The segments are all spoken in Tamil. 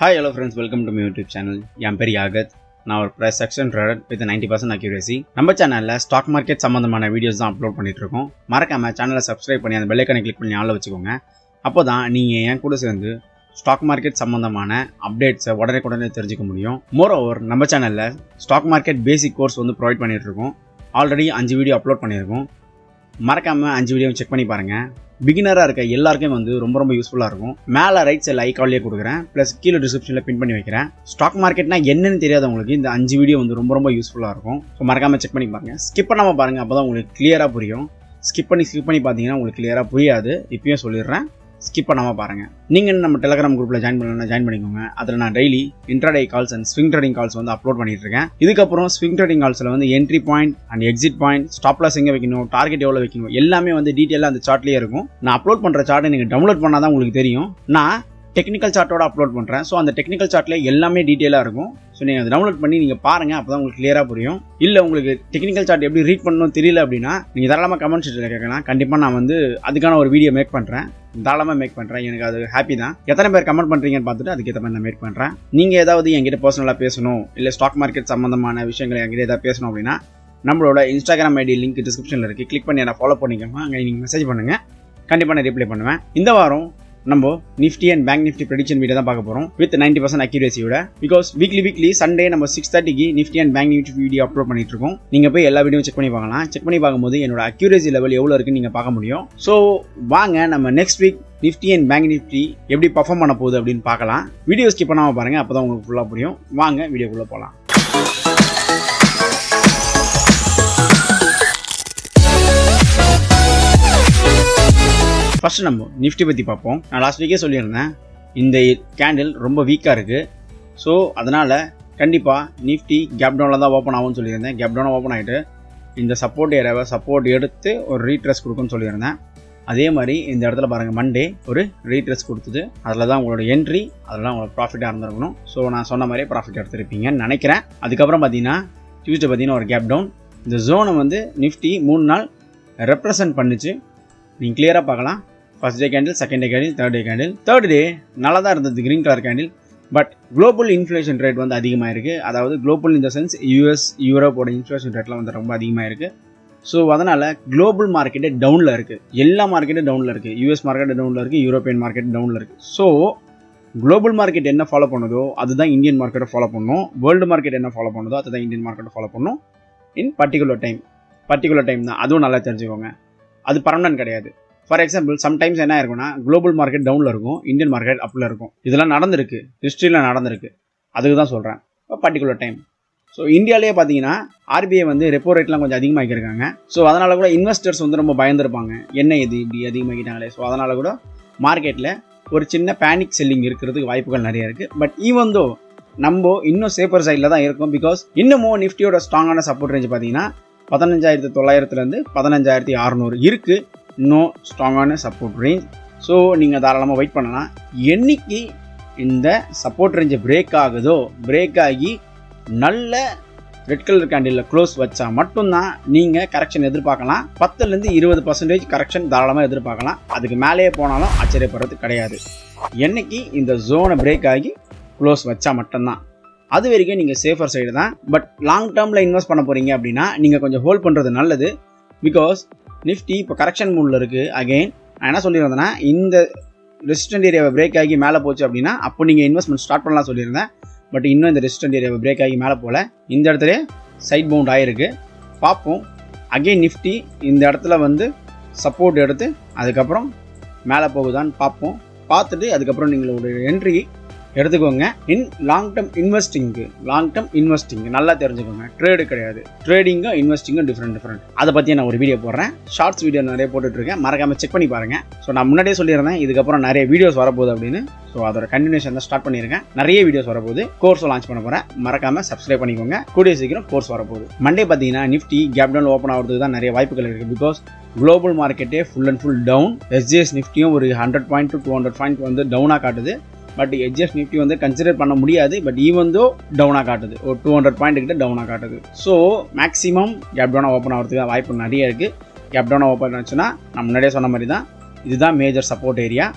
Hi, hello friends, welcome to my YouTube channel. I am Yagath. நான் ஒரு price action trader with 90% accuracy. நம்ம சேனல்ல ஸ்டாக் மார்க்கெட் சம்பந்தமான வீடியோஸ் தான் அப்லோட் பண்ணிட்டு இருக்கோம். மறக்காம சேனலை சப்ஸ்கிரைப் பண்ணி அந்த பெல் ஐகானை கிளிக் பண்ணி ஆல்ல வச்சுக்கோங்க. அப்போதான் நீங்க என் கூட சேர்ந்து ஸ்டாக் மார்க்கெட் சம்பந்தமான அப்டேட்ஸை உடனே தெரிஞ்சுக்க முடியும். மோரோவர் நம்ம சேனல்ல ஸ்டாக் மார்க்கெட் பேசிக் கோர்ஸ் வந்து ப்ரொவைட் பண்ணிட்டு இருக்கோம். ஆல்ரெடி 5 வீடியோ அப்லோட் பண்ணியிருக்கோம். மறக்காம 5 வீடியோ செக் பண்ணி பாருங்க. பிகினராக இருக்க எல்லாருக்கும் வந்து ரொம்ப யூஸ்ஃபுல்லாக இருக்கும். மேலே ரைட் சைடில் ஐகான்லேயே கொடுக்குறேன், ப்ளஸ் கீழே டிஸ்கிரிப்ஷனில் பின் பண்ணி வைக்கிறேன். ஸ்டாக் மார்க்கெட்னா என்னன்னு தெரியாதவங்களுக்கு இந்த 5 வீடியோ வந்து ரொம்ப யூஸ்ஃபுல்லாக இருக்கும். ஸோ மறக்காம செக் பண்ணி பாருங்க. ஸ்கிப் பண்ணாமல் பாருங்க, அப்போ தான் உங்களுக்கு கிளியராக புரியும். ஸ்கிப் பண்ணி பார்த்தீங்கன்னா உங்களுக்கு கிளியராக புரியாது. இப்பயும் சொல்லிடுறேன், ஸ்கிப் பண்ணாமல் பாருங்க. நீங்கள் நம்ம டெலிகிராம் குரூப்பில் ஜாயின் பண்ணிக்கோங்க. அதில் நான் daily intraday calls and swing trading calls வந்து அப்லோட் பண்ணிட்டு இருக்கேன். இதுக்கப்புறம் ஸ்விங் ட்ரேடிங் கால்ஸில் வந்து entry point and exit point, stop loss எங்கே வைக்கணும், டார்கெட் எவ்வளோ வைக்கணும், எல்லாமே வந்து டீட்டெயிலாக அந்த சார்ட்லேயே இருக்கும். நான் அப்லோட் பண்ணுற சார்ட்டை நீங்கள் டவுன்லோட் பண்ணால் தான் உங்களுக்கு தெரியும். நான் டெக்னிக்கல் சார்ட்டோட அப்லோட் பண்ணுறேன். ஸோ அந்த டெக்னிக்கல் சார்ட்டில் எல்லாமே டீட்டெயிலாக இருக்கும். ஸோ நீங்கள் அதை டவுன்லோட் பண்ணி நீங்கள் பாருங்கள், அப்போ தான் உங்களுக்கு கிளியராக புரியும். இல்லை உங்களுக்கு டெக்னிக்கல் சார்ட் எப்படி ரீட் பண்ணணும் தெரியல அப்படின்னா நீங்கள் தாராளமாக கமெண்ட் செக்ஷனில் கேட்கலாம். கண்டிப்பாக நான் வந்து அதுக்கான ஒரு வீடியோ மேக் பண்ணுறேன். தாராளமாக மேக் பண்ணுறேன். எனக்கு அது ஹாப்பி தான். எத்தனை பேர் கமெண்ட் பண்ணுறீங்கன்னு பார்த்துட்டு அதுக்கேற்ற மாதிரி நான் மேக் பண்ணுறேன். நீங்கள் ஏதாவது என்கிட்ட பர்சனலாக பேசணும், இல்லை ஸ்டாக் மார்க்கெட் சம்மந்தமான விஷயங்களை என்கிட்ட ஏதாவது பேசணும் அப்படின்னா நம்மளோட இன்ஸ்டாகிராம் ஐடி லிங்க் டிஸ்கிரிப்ஷனில் இருக்குது. கிளிக் பண்ணி நான் ஃபாலோ பண்ணிக்கோங்க. அங்கே நீங்கள் மெசேஜ் பண்ணுங்கள், கண்டிப்பாக நான் ரிப்ளை பண்ணுவேன். இந்த வாரம் நம்ம Nifty and bank Nifty prediction video தான் பார்க்க போகிறோம் வித் 90% அக்யூரேசியோட. பிகாஸ் வீக்லி சண்டே நம்ம 6:30க்கு Nifty and bank Nifty video upload பண்ணிட்டு இருக்கோம். நீங்கள் போய் எல்லா வீடியோ செக் பண்ணி பார்க்கலாம். செக் பண்ணி பார்க்கும்போது என்னோட அக்யூரேசி லெவல் எவ்வளோ இருக்குன்னு நீங்கள் பார்க்க முடியும். ஸோ வாங்க நம்ம next week Nifty and bank Nifty எப்படி பர்ஃபார்ம் பண்ண போகுது அப்படின்னு பார்க்கலாம். வீடியோ ஸ்கிப் பண்ணாமல் பாருங்கள், அப்போ தான் உங்களுக்கு ஃபுல்லாக புரியும். வாங்க வீடியோக்குள்ளே போகலாம். ஃபர்ஸ்ட் நம்ம நிஃப்டி பற்றி பார்ப்போம். நான் லாஸ்ட் வீக்கே சொல்லியிருந்தேன், இந்த கேண்டில் ரொம்ப வீக்காக இருக்குது. ஸோ அதனால் கண்டிப்பாக நிஃப்டி கேப் டவுனில் தான் ஓப்பன் ஆகும்னு சொல்லியிருந்தேன். கேப் டவுனில் ஓப்பன் ஆகிட்டு இந்த சப்போர்ட் ஏரியாவை சப்போர்ட் எடுத்து ஒரு ரீட்ரெஸ் கொடுக்குன்னு சொல்லியிருந்தேன். அதே மாதிரி இந்த இடத்துல பாருங்கள், மண்டே ஒரு ரீட்ரெஸ் கொடுத்தது. அதில் தான் உங்களோட என்ட்ரி, அதில் தான் உங்களுக்கு ப்ராஃபிட்டாக இருந்திருக்கணும். ஸோ நான் சொன்ன மாதிரியே ப்ராஃபிட் எடுத்துருப்பீங்கன்னு நினைக்கிறேன். அதுக்கப்புறம் பார்த்தீங்கன்னா டியூஸ்டே பார்த்தீங்கன்னா ஒரு கேப் டவுன். இந்த ஜோனை வந்து நிஃப்டி 3 நாள் ரெப்ரசன்ட் பண்ணிச்சு. நீங்கள் கிளியராக பார்க்கலாம். First day candle, second day candle, third day candle. Third day நல்லா தான் இருந்தது, green colour candle. But global inflation rate வந்து அதிகமாக இருக்குது. அதாவது குளோபல் இந்த சென்ஸ் US யூரோப்போட இன்ஃப்ளேஷன் ரேட்லாம் வந்து ரொம்ப அதிகமாக இருக்குது. ஸோ அதனால் குளோபல் மார்க்கெட்டே டவுனில் இருக்குது. எல்லா மார்க்கெட்டும் டவுனில் இருக்குது. US மார்க்கெட் டவுனில் இருக்குது, யூரோப்பியன் மார்க்கெட் டவுனில் இருக்குது. ஸோ குளோபல் மார்க்கெட் என்ன ஃபாலோ பண்ணுதோ அதுதான் இந்தியன் மார்க்கெட்டை ஃபாலோ பண்ணணும். வேர்ல்டு மார்க்கெட் என்ன ஃபாலோ பண்ணுதோ அதுதான் இந்தியன் மார்க்கெட்டை ஃபாலோ பண்ணணும். இன் பர்டிகுலர் டைம் தான். அதுவும் நல்லா தெரிஞ்சுக்கோங்க. அது பர்மனன்ட் கிடையாது. ஃபார் எக்ஸாம்பிள் சம்டைம்ஸ் என்ன இருக்குன்னா குளோபல் மார்க்கெட் டவுனில் இருக்கும், இந்தியன் மார்க்கெட் அப்பில் இருக்கும். இதெல்லாம் நடந்திருக்கு, ஹிஸ்ட்ரியில் நடந்திருக்கு. அதுக்கு தான் சொல்கிறேன், பர்டிகுலர் டைம். ஸோ இந்தியாவிலே பார்த்தீங்கன்னா RBI வந்து ரெப்போ ரேட்லாம் கொஞ்சம் அதிகமாகிருக்காங்க. ஸோ அதனால் கூட இன்வெஸ்டர்ஸ் வந்து ரொம்ப பயந்துருப்பாங்க, என்ன இது இப்படி அதிகமாகிட்டாங்களே. ஸோ அதனால் கூட மார்க்கெட்டில் ஒரு சின்ன பேனிக் செல்லிங் இருக்கிறதுக்கு வாய்ப்புகள் நிறைய இருக்குது. பட் ஈவன் தோ நம்ம இன்னும் சேஃபர் சைடில் தான் இருக்கும். பிகாஸ் இன்னமும் நிஃப்டியோட ஸ்ட்ராங்கான சப்போர்ட் ரேஞ்ச் பார்த்தீங்கன்னா 15,900 15,600 இருக்குது. இன்னும் ஸ்ட்ராங்கான சப்போர்ட் ரேஞ்ச். ஸோ நீங்கள் தாராளமாக வெயிட் பண்ணலாம். என்னைக்கு இந்த சப்போர்ட் ரேஞ்சை பிரேக் ஆகுதோ, பிரேக் ஆகி நல்ல ரெட் கலர் கேண்டில் க்ளோஸ் வச்சா மட்டும்தான் நீங்கள் கரெக்ஷன் எதிர்பார்க்கலாம். 10-20% கரெக்ஷன் தாராளமாக எதிர்பார்க்கலாம். அதுக்கு மேலேயே போனாலும் ஆச்சரியப்படுறது கிடையாது. என்னைக்கு இந்த ஜோனை பிரேக் ஆகி க்ளோஸ் வச்சா மட்டும்தான். அது வரைக்கும் நீங்கள் சேஃபர் சைடு தான். பட் லாங் டேர்மில் இன்வெஸ்ட் பண்ண போகிறீங்க அப்படின்னா நீங்கள் கொஞ்சம் ஹோல்ட் பண்ணுறது நல்லது. பிகாஸ் நிஃப்டி இப்போ கரெக்ஷன் மூடில் இருக்குது. அகெயின் நான் என்ன சொல்லியிருந்தேன்னா, இந்த ரெசிஸ்டன்ட் ஏரியாவை பிரேக் ஆகி மேலே போச்சு அப்படின்னா அப்போ நீங்கள் இன்வெஸ்ட்மெண்ட் ஸ்டார்ட் பண்ணலாம் சொல்லியிருந்தேன். பட் இன்னும் இந்த ரெசிஸ்டன்ட் ஏரியாவை பிரேக் ஆகி மேலே போகல. இந்த இடத்துல சைட் பவுண்ட் ஆகிருக்கு. பார்ப்போம். அகெயின் நிஃப்டி இந்த இடத்துல வந்து சப்போர்ட் எடுத்து அதுக்கப்புறம் மேலே போகுதான்னு பார்ப்போம். பார்த்துட்டு அதுக்கப்புறம் நீங்கள் ஒரு என்ட்ரி எடுத்துக்கோங்க. இன் லாங் டேர்ம் இன்வெஸ்டிங் நல்லா தெரிஞ்சுக்கோங்க. ட்ரேடு கிடையாது. ட்ரேடிங்கும் இன்வெஸ்டிங்கும் டிஃப்ரெண்ட். அதை பற்றி நான் ஒரு வீடியோ போடுறேன். ஷார்ட்ஸ் வீடியோ நிறைய போட்டுட்ருக்கேன், மறக்காமல் செக் பண்ணி பாருங்கள். ஸோ நான் முன்னாடியே சொல்லியிருந்தேன் இதுக்கப்புறம் நிறைய வீடியோஸ் வரப்போகுது அப்படின்னு. ஸோ அதோட கண்டினியூஷன் தான் ஸ்டார்ட் பண்ணியிருக்கேன். நிறைய வீடியோஸ் வரப்போகுது. கோர்ஸும் லான்ச் பண்ண போகிறேன். மறக்காமல் சப்ஸ்கிரைப் பண்ணிக்கோங்க. கூடிய சீக்கிரம் கோர்ஸ் வரப்போகுது. மண்டே பார்த்தீங்கன்னா நிஃப்டி கேப் டவுன் ஓப்பன் ஆகிறதுக்கு தான் நிறைய வாய்ப்புகள் இருக்குது. பிகாஸ் குளோபல் மார்க்கெட்டே full and full down. SGX நிஃப்டியும் ஒரு 100 பாயிண்ட் to 200 பாயிண்ட் வந்து டவுனாக காட்டுது. பட் HF நிஃப்டி வந்து கன்சிடர் பண்ண முடியாது. பட் ஈவன் தோ டவுனாக காட்டுது, ஒரு 200 பாயிண்ட் கிட்ட டவுனாக காட்டுது. ஸோ மேக்ஸிமம் கேப் டவுனாக ஓப்பன் ஆகிறதுக்கு வாய்ப்பு நிறைய இருக்குது. கேப் டவுனாக ஓப்பன் ஆச்சுன்னா நான் முன்னாடியே சொன்ன மாதிரி தான், இதுதான் மேஜர் சப்போர்ட் ஏரியா.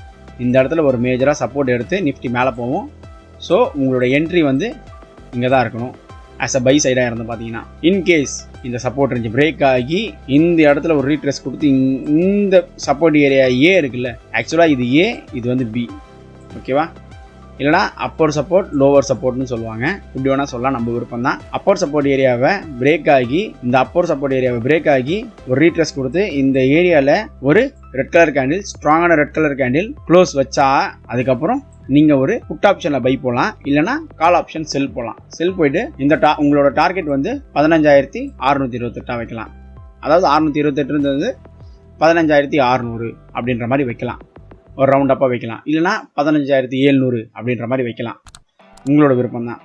இந்த இடத்துல ஒரு மேஜராக சப்போர்ட் எடுத்து நிஃப்டி மேலே போவோம். ஸோ உங்களோட என்ட்ரி வந்து இங்கே தான் இருக்கணும் ஆஸ் அ பை சைடாக இருந்து பார்த்தீங்கன்னா. இன்கேஸ் இந்த சப்போர்ட் ரேஞ்ச் பிரேக் ஆகி இந்த இடத்துல ஒரு ரீட்ரேஸ் கொடுத்து இந்த சப்போர்ட் ஏரியா ஏ இருக்குல்ல, ஆக்சுவலாக இது ஏ, இது வந்து பி, ஓகேவா? இல்லைனா அப்பர் சப்போர்ட் லோவர் சப்போர்ட்னு சொல்லுவாங்க, இப்படி வேணால் சொல்லலாம், நம்ம விருப்பம் தான். அப்பர் சப்போர்ட் ஏரியாவை பிரேக் ஆகி இந்த அப்பர் சப்போர்ட் ஏரியாவை பிரேக் ஆகி ஒரு ரீட்ரேஸ் கொடுத்து இந்த ஏரியாவில் ஒரு ரெட் கலர் கேண்டில், ஸ்ட்ராங்கான ரெட் கலர் கேண்டில் க்ளோஸ் வச்சா அதுக்கப்புறம் நீங்கள் ஒரு புட் ஆப்ஷனில் பை போகலாம், இல்லைனா கால் ஆப்ஷன் செல் போகலாம். செல் போயிட்டு இந்த உங்களோட டார்கெட் வந்து 15,628 வைக்கலாம். அதாவது 628 இருந்தது 15,600 அப்படின்ற மாதிரி வைக்கலாம், ஒரு ரவுண்ட் அப்பாக வைக்கலாம். இல்லைனா 15,700 அப்படின்ற மாதிரி வைக்கலாம், உங்களோட விருப்பம் தான்.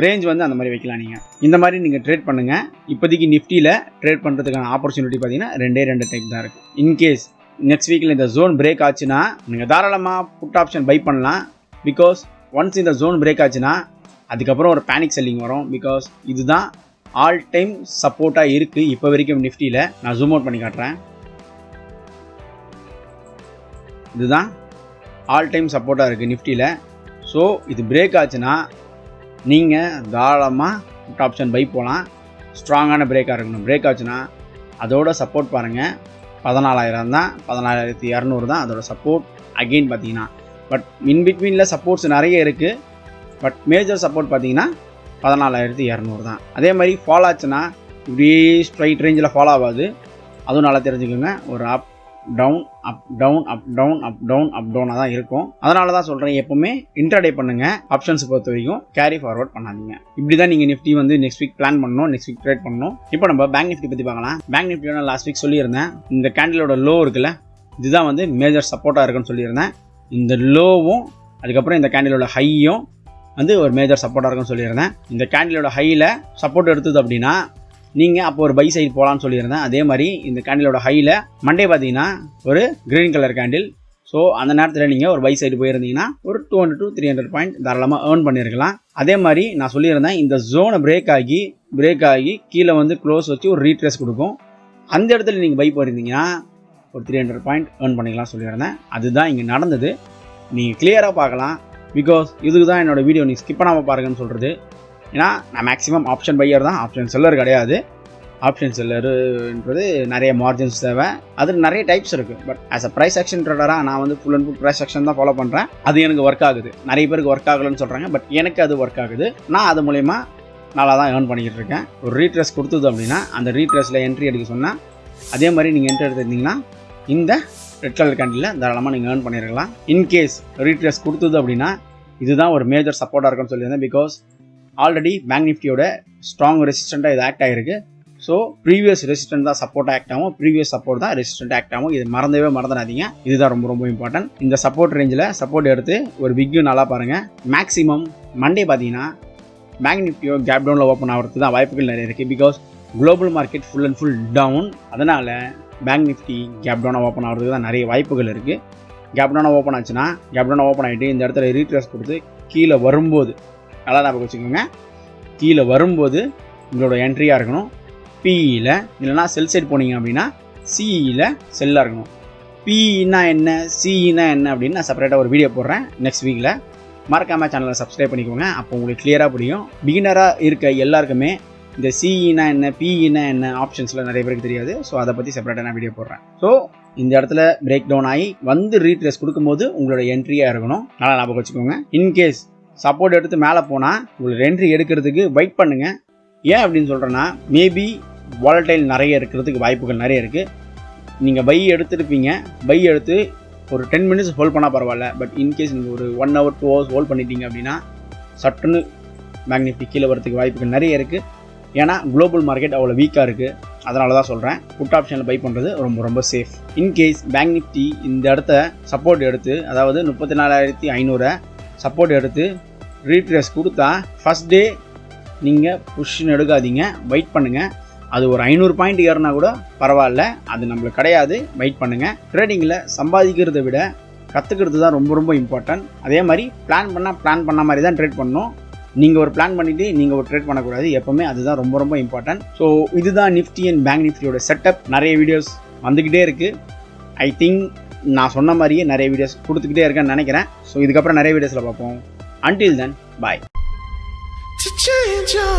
ரேஞ்ச் வந்து அந்த மாதிரி வைக்கலாம். நீங்கள் இந்த மாதிரி நீங்கள் ட்ரேட் பண்ணுங்கள். இப்போதைக்கு நிஃப்டியில் ட்ரேட் பண்ணுறதுக்கான ஆப்பர்ச்சுனிட்டி பார்த்தீங்கன்னா 2 டைப் தான் இருக்குது. இன்கேஸ் நெக்ஸ்ட் வீக்கில் இந்த ஜோன் பிரேக் ஆச்சுன்னா நீங்கள் தாராளமாக புட் ஆப்ஷன் பை பண்ணலாம். பிகாஸ் ஒன்ஸ் இந்த ஜோன் பிரேக் ஆச்சுன்னா அதுக்கப்புறம் ஒரு பேனிக் செல்லிங் வரும். பிகாஸ் இதுதான் ஆல் டைம் சப்போர்ட்டாக இருக்குது இப்போ வரைக்கும் நிஃப்டியில். நான் ஜூம் அவுட் பண்ணி காட்டுறேன். இதுதான் ஆல் டைம் சப்போர்ட்டாக இருக்குது நிஃப்டியில். ஸோ இது பிரேக் ஆச்சுன்னா நீங்கள் தாராளமாக புட் ஆப்ஷன் பை போகலாம். ஸ்ட்ராங்கான பிரேக்காக இருக்கணும். பிரேக் ஆச்சுன்னா அதோட சப்போர்ட் பாருங்கள் 14,000 தான், 14,200 தான் அதோட சப்போர்ட் அகெயின் பார்த்தீங்கன்னா. பட் இன்பிட்வீனில் சப்போர்ட்ஸ் நிறைய இருக்குது. பட் மேஜர் சப்போர்ட் பார்த்தீங்கன்னா 14,200 தான். அதே மாதிரி ஃபாலோ ஆச்சுன்னா இப்படியே ஸ்ட்ரைட் ரேஞ்சில் ஃபாலோ ஆகாது, அதுவும் நல்லா தெரிஞ்சுக்கோங்க. ஒரு up down up down up down up down up டவுனாக தான் இருக்கும். அதனால தான் சொல்கிறேன், எப்போவுமே இன்ட்ராடே பண்ணுங்கள். ஆப்ஷன்ஸ் பொறுத்த வரைக்கும் கேரி ஃபார்வர்ட் பண்ணாதீங்க. இப்படி தான் நீங்கள் நிஃப்டி வந்து நெக்ஸ்ட் வீக் பிளான் பண்ணணும், நெக்ஸ்ட் வீக் ட்ரேட் பண்ணணும். இப்போ நம்ம பேங்க் நிஃப்டி பற்றி பார்க்கலாம். பேங்க் நிஃப்டியோட லாஸ்ட் வீக் சொல்லியிருந்தேன், இந்த கேண்டிலோட லோ இருக்குல்ல, இதுதான் வந்து மேஜர் சப்போர்ட்டாக இருக்குன்னு சொல்லியிருந்தேன். இந்த லோவும் அதுக்கப்புறம் இந்த கேண்டிலோட ஹையும் வந்து ஒரு மேஜர் சப்போர்ட்டாக இருக்குன்னு சொல்லியிருந்தேன். இந்த கேண்டிலோட ஹையில் சப்போர்ட் எடுத்தது அப்படின்னா நீங்கள் அப்போ ஒரு பை சைடு போகலான்னு சொல்லியிருந்தேன். அதே மாதிரி இந்த கேண்டிலோட ஹையில் மண்டே பார்த்தீங்கன்னா ஒரு க்ரீன் கலர் கேண்டில். ஸோ அந்த நேரத்தில் நீங்கள் ஒரு பை சைடு போயிருந்தீங்கன்னா ஒரு 200 to 300 பாயிண்ட் தாராளமாக ஏர்ன் பண்ணியிருக்கலாம். அதே மாதிரி நான் சொல்லியிருந்தேன், இந்த ஜோனை பிரேக் ஆகி கீழே வந்து க்ளோஸ் வச்சு ஒரு ரீட்ரேஸ் கொடுக்கும். அந்த இடத்துல நீங்கள் பை போயிருந்தீங்கன்னா ஒரு 300 பாயிண்ட் ஏர்ன் பண்ணிக்கலாம் சொல்லியிருந்தேன். அதுதான் இங்கே நடந்தது. நீங்கள் கிளியராக பார்க்கலாம். பிகாஸ் இதுக்கு தான் என்னோடய வீடியோ நீங்கள் ஸ்கிப் பண்ணாமல் பாருங்கன்னு சொல்கிறது. ஏன்னா நான் மேக்ஸிமம் ஆப்ஷன் பையர் தான், ஆப்ஷன் செல்லர் கிடையாது. ஆப்ஷன் செல்லருன்றது நிறைய மார்ஜின்ஸ் தேவை, அது நிறைய டைப்ஸ் இருக்குது. But as a price action ட்ரேடராக நான் வந்து full and full price action தான் ஃபாலோ பண்ணுறேன். அது எனக்கு ஒர்க் ஆகுது. நிறைய பேருக்கு ஒர்க் ஆகலைன்னு சொல்கிறாங்க, பட் எனக்கு அது ஒர்க் ஆகுது. நான் அது மூலயமா நல்லா தான் ஏர்ன் பண்ணிக்கிட்டு இருக்கேன். ஒரு ரீட்ரேஸ் கொடுத்தது அப்படின்னா அந்த ரீட்ரேஸில் என்ட்ரி எடுக்க சொன்னால் அதே மாதிரி நீங்கள் என்ட்ரி எடுத்துருந்தீங்கன்னா இந்த ரெட் கலர் கேண்டிலில் தாராளமாக நீங்கள் ஏர்ன் பண்ணியிருக்கலாம். இன்கேஸ் ரீட்ரேஸ் கொடுத்தது அப்படின்னா இதுதான் ஒரு மேஜர் சப்போர்ட்டாக இருக்குன்னு சொல்லியிருந்தேன். பிகாஸ் ஆல்ரெடி பேங்க் நிஃப்டியோட ஸ்ட்ராங் ரெசிஸ்டண்ட்டாக இது ஆக்ட் ஆகிருக்கு. ஸோ ப்ரீவியஸ் ரெசிஸ்டன்ட் தான் சப்போர்ட் ஆக்ட் ஆகும், ப்ரீவியஸ் சப்போர்ட் தான் ரெசிஸ்டன்ட் ஆக்ட் ஆகும். இது மறந்துடாதீங்க. இதுதான் ரொம்ப ரொம்ப இம்பார்ட்டன்ட். இந்த சப்போர்ட் ரேஞ்சில் சப்போர்ட் எடுத்து ஒரு பிக்கு நல்லா பாருங்கள். மேக்ஸிமம் மண்டே பார்த்தீங்கன்னா பேங்க் நிஃப்டியோ கேப் டவுனில் ஓப்பன் ஆகிறதுக்கு தான் வாய்ப்புகள் நிறைய இருக்குது. Because global market full and full down. அதனால் பேங்க் நிஃப்டி கேப் டவுனாக ஓப்பன் ஆகிறதுக்கு தான் நிறைய வாய்ப்புகள் இருக்குது. கேப் டவுனாக ஓப்பன் ஆச்சுன்னா கேப் டவுனாக ஓப்பன் ஆகிட்டு இந்த இடத்துல ரீட்ரேஸ் கொடுத்து கீழே வரும்போது நல்லா ஞாபகம் வச்சுக்கோங்க, கீழே வரும்போது உங்களோட என்ட்ரியாக இருக்கணும். பிஇயில் இல்லைனா செல் சைட் போனீங்க அப்படின்னா சிஇயில் செல்லாக இருக்கணும். பிஇனா என்ன, சிஇனா என்ன அப்படின்னு நான் செப்பரேட்டாக ஒரு வீடியோ போடுறேன் நெக்ஸ்ட் வீக்கில். மறக்காமல் சேனலை சப்ஸ்கிரைப் பண்ணிக்கோங்க, அப்போ உங்களுக்கு கிளியராக புரியும். பிகினராக இருக்க எல்லாருக்குமே இந்த சிஇனா என்ன, பிஇனா என்ன ஆப்ஷன்ஸில் நிறைய பேருக்கு தெரியாது. ஸோ அதை பற்றி செப்பரேட்டாக நான் வீடியோ போடுறேன். ஸோ இந்த இடத்துல பிரேக் டவுன் ஆகி வந்து ரீட்ரேஸ் கொடுக்கும்போது உங்களோட என்ட்ரியாக இருக்கணும். நல்லா ஞாபகம் வச்சுக்கோங்க. இன்கேஸ் சப்போர்ட் எடுத்து மேலே போனால் உங்களுக்கு என்ட்ரி எடுக்கிறதுக்கு வெயிட் பண்ணுங்கள். ஏன் அப்படின்னு சொல்கிறேன்னா, மேபி வாலடைல் நிறைய இருக்கிறதுக்கு வாய்ப்புகள் நிறைய இருக்குது. நீங்கள் பை எடுத்துருப்பீங்க, பை எடுத்து ஒரு 10 மினிட்ஸ் ஹோல்ட் பண்ணால் பரவாயில்ல. பட் இன்கேஸ் நீங்கள் ஒரு 1 hour 2 hours ஹோல்ட் பண்ணிட்டீங்க அப்படின்னா சட்டுன்னு பேங்க் நிஃப்டி கீழே வரதுக்கு வாய்ப்புகள் நிறைய இருக்குது. ஏன்னா குளோபல் மார்க்கெட் அவ்வளோ வீக்காக இருக்குது. அதனால தான் சொல்கிறேன், புட் ஆப்ஷனில் பை பண்ணுறது ரொம்ப ரொம்ப சேஃப். இன்கேஸ் பேங்க் நிஃப்டி இந்த இடத்த சப்போர்ட் எடுத்து, அதாவது 34,500 சப்போர்ட் எடுத்து ரீட்ரேஸ் கொடுத்தா ஃபஸ்ட் டே நீங்கள் புஷ்ன்னு எடுக்காதீங்க, வெயிட் பண்ணுங்கள். அது ஒரு 500 பாயிண்ட் ஏறினா கூட பரவாயில்ல, அது நம்மளுக்கு கிடையாது. வெயிட் பண்ணுங்கள். ட்ரேடிங்கில் சம்பாதிக்கிறத விட கற்றுக்கிறது தான் ரொம்ப ரொம்ப இம்பார்ட்டன்ட். அதே மாதிரி பிளான் பண்ண மாதிரி தான் ட்ரேட் பண்ணணும். நீங்கள் ஒரு பிளான் பண்ணிவிட்டு நீங்கள் ஒரு ட்ரேட் பண்ணக்கூடாது எப்போவுமே. அதுதான் ரொம்ப ரொம்ப இம்பார்ட்டன்ட். ஸோ இதுதான் நிஃப்டி அண்ட் பேங்க் நிஃப்டியோட செட்டப். நிறைய வீடியோஸ் வந்துக்கிட்டே இருக்குது. ஐ திங்க் நான் சொன்ன மாதிரியே நிறைய வீடியோஸ் கொடுத்துக்கிட்டே இருக்கேன்னு நினைக்கிறேன். ஸோ இதுக்கப்புறம் நிறைய வீடியோஸில் பார்ப்போம். Until then, bye. To change your